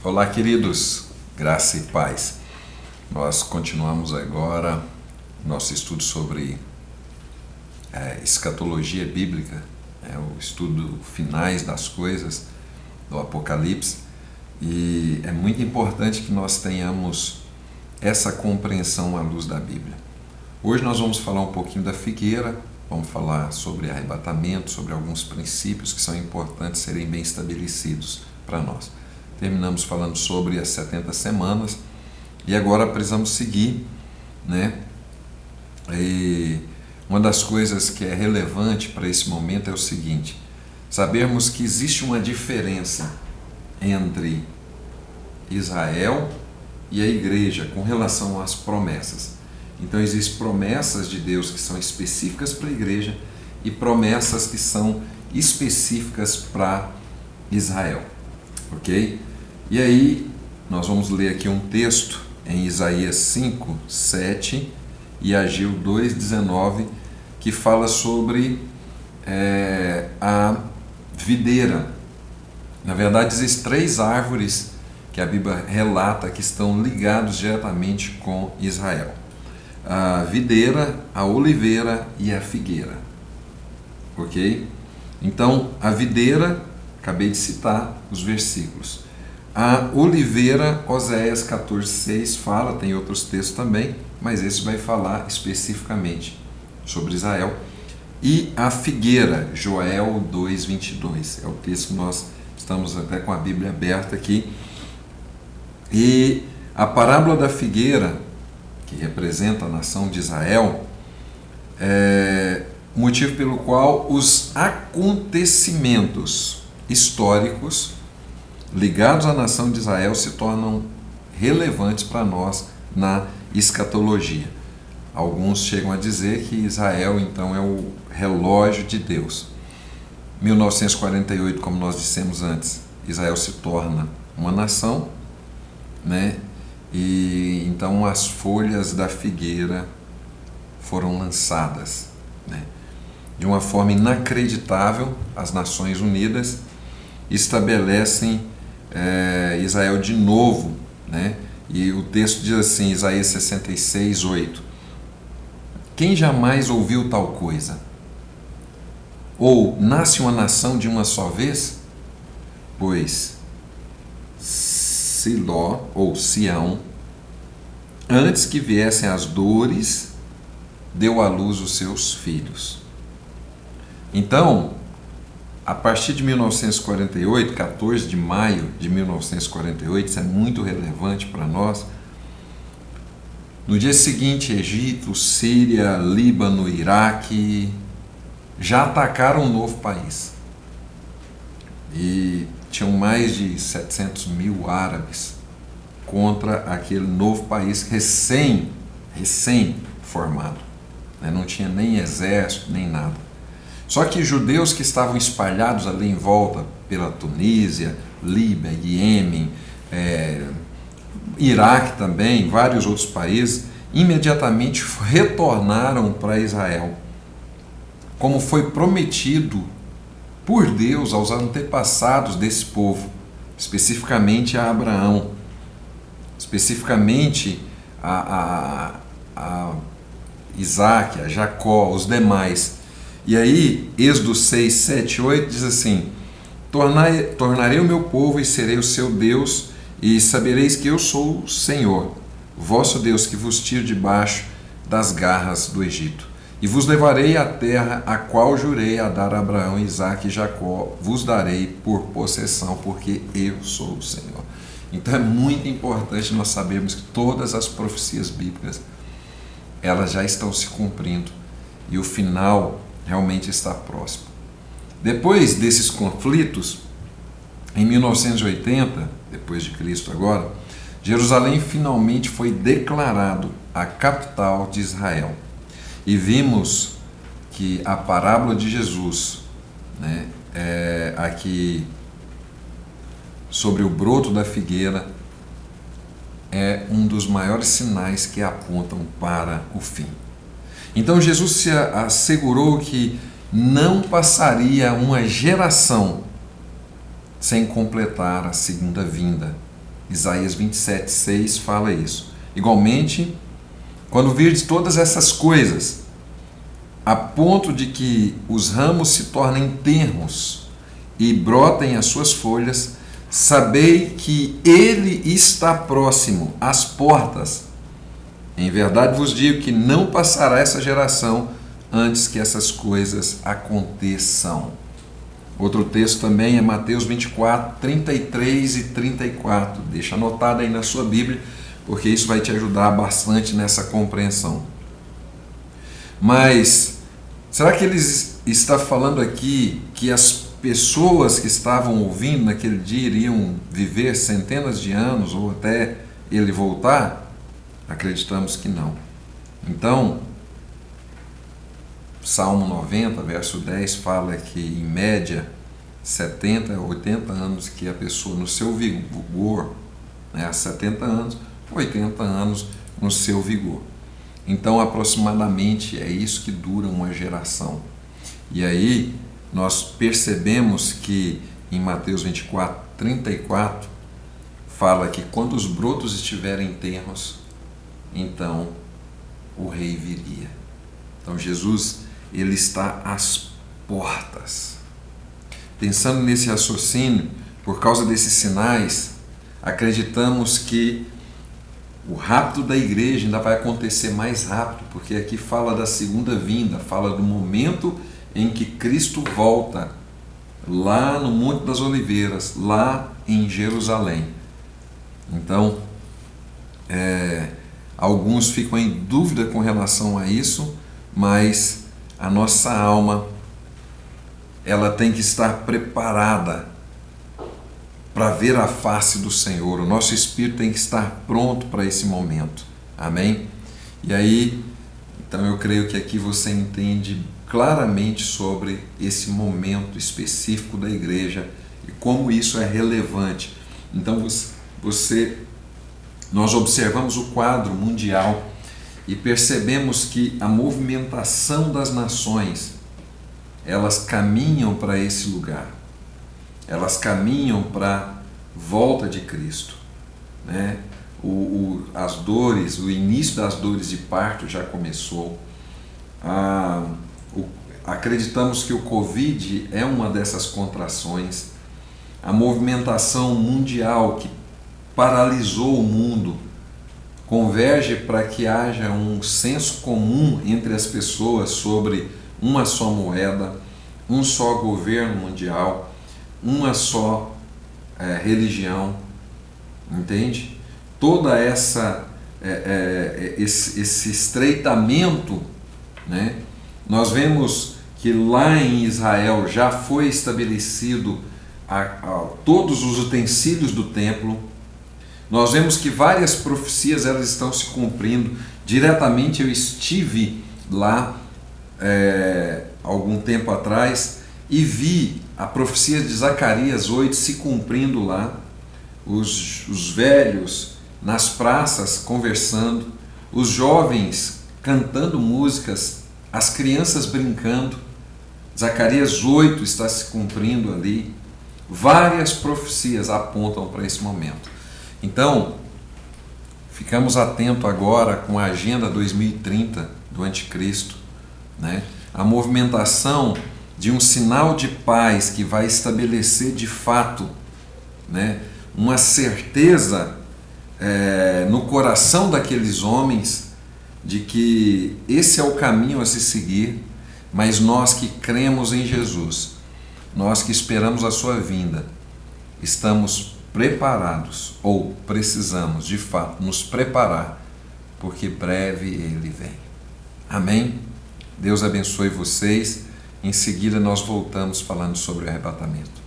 Olá, queridos, graça e paz. Nós continuamos agora nosso estudo sobre escatologia bíblica, o estudo finais das coisas do Apocalipse, e é muito importante que nós tenhamos essa compreensão à luz da Bíblia. Hoje nós vamos falar um pouquinho da figueira, vamos falar sobre arrebatamento, sobre alguns princípios que são importantes serem bem estabelecidos para nós. Terminamos falando sobre as 70 semanas e agora precisamos seguir, né? E uma das coisas que é relevante para esse momento é o seguinte: sabermos que existe uma diferença entre Israel e a igreja com relação às promessas. Então existem promessas de Deus que são específicas para a igreja e promessas que são específicas para Israel, ok? E aí nós vamos ler aqui um texto em Isaías 5, 7 e Ageu 2, 19, que fala sobre a videira. Na verdade, existem 3 árvores que a Bíblia relata que estão ligados diretamente com Israel: a videira, a oliveira e a figueira. Ok? Então, a videira, acabei de citar os versículos. A oliveira, Oséias 14, 6 fala, tem outros textos também, mas esse vai falar especificamente sobre Israel. E a figueira, Joel 2, 22, é o texto que nós estamos até com a Bíblia aberta aqui. E a parábola da figueira, que representa a nação de Israel, é o motivo pelo qual os acontecimentos históricos ligados à nação de Israel se tornam relevantes para nós na escatologia. Alguns chegam a dizer que Israel então é o relógio de Deus. 1948, como nós dissemos antes, Israel se torna uma nação, né? E então as folhas da figueira foram lançadas, né? De uma forma inacreditável, as Nações Unidas estabelecem Israel de novo, né? E o texto diz assim, Isaías 66, 8: quem jamais ouviu tal coisa? Ou nasce uma nação de uma só vez? Pois Siló, ou Sião, antes que viessem as dores, deu à luz os seus filhos. Então, a partir de 1948, 14 de maio de 1948, isso é muito relevante para nós. No dia seguinte, Egito, Síria, Líbano, Iraque já atacaram um novo país. E tinham mais de 700 mil árabes contra aquele novo país recém-formado. Não tinha nem exército, nem nada. Só que judeus que estavam espalhados ali em volta pela Tunísia, Líbia, Iêmen, Iraque também, vários outros países, imediatamente retornaram para Israel, como foi prometido por Deus aos antepassados desse povo, especificamente a Abraão, especificamente a Isaac, a Jacó, os demais. E aí, Êxodo 6, 7, 8 diz assim: tornarei o meu povo e serei o seu Deus, e sabereis que eu sou o Senhor, vosso Deus, que vos tiro debaixo das garras do Egito. E vos levarei à terra a qual jurei a dar a Abraão, Isaque e Jacó, vos darei por possessão, porque eu sou o Senhor. Então é muito importante nós sabermos que todas as profecias bíblicas, elas já estão se cumprindo, e o final realmente está próximo. Depois desses conflitos, em 1980, depois de Cristo agora, Jerusalém finalmente foi declarado a capital de Israel. E vimos que a parábola de Jesus, né, aqui sobre o broto da figueira, é um dos maiores sinais que apontam para o fim. Então Jesus se assegurou que não passaria uma geração sem completar a segunda vinda Isaías 27:6 fala isso. Igualmente, quando virdes todas essas coisas, a ponto de que os ramos se tornem tenros e brotem as suas folhas, sabei que ele está próximo às portas. Em verdade vos digo que não passará essa geração antes que essas coisas aconteçam. Outro texto também é Mateus 24, 33 e 34. Deixa anotado aí na sua Bíblia, porque isso vai te ajudar bastante nessa compreensão. Mas, será que ele está falando aqui que as pessoas que estavam ouvindo naquele dia iriam viver centenas de anos ou até ele voltar? Acreditamos que não. Então, Salmo 90, verso 10, fala que, em média, 70 a 80 anos que a pessoa, no seu vigor, né, 70 anos, 80 anos no seu vigor. Então, aproximadamente, é isso que dura uma geração. E aí, nós percebemos que, em Mateus 24, 34, fala que quando os brotos estiverem tenros, então o rei viria. Então, Jesus, ele está às portas. Pensando nesse raciocínio, por causa desses sinais, acreditamos que o rapto da igreja ainda vai acontecer mais rápido, porque aqui fala da segunda vinda, fala do momento em que Cristo volta, lá no Monte das Oliveiras, lá em Jerusalém. Então, alguns ficam em dúvida com relação a isso, mas a nossa alma, ela tem que estar preparada para ver a face do Senhor. O nosso espírito tem que estar pronto para esse momento. Amém? E aí, então eu creio que aqui você entende claramente sobre esse momento específico da igreja e como isso é relevante. Então nós observamos o quadro mundial e percebemos que a movimentação das nações, elas caminham para esse lugar. Elas caminham para a volta de Cristo, né? As dores, o início das dores de parto já começou. Acreditamos que o Covid é uma dessas contrações. A movimentação mundial que paralisou o mundo converge para que haja um senso comum entre as pessoas sobre uma só moeda, um só governo mundial, uma só religião, entende? Toda esse estreitamento, né? Nós vemos que lá em Israel já foi estabelecido todos os utensílios do templo. Nós vemos que várias profecias elas estão se cumprindo. Diretamente eu estive lá algum tempo atrás e vi a profecia de Zacarias 8 se cumprindo lá, os velhos nas praças conversando, os jovens cantando músicas, as crianças brincando. Zacarias 8 está se cumprindo ali. Várias profecias apontam para esse momento. Então, ficamos atentos agora com a Agenda 2030 do Anticristo, né? A movimentação de um sinal de paz que vai estabelecer de fato, né, uma certeza no coração daqueles homens de que esse é o caminho a se seguir, mas nós que cremos em Jesus, nós que esperamos a sua vinda, estamos preparados ou precisamos de fato nos preparar, porque breve ele vem. Amém? Deus abençoe vocês. Em seguida nós voltamos falando sobre o arrebatamento.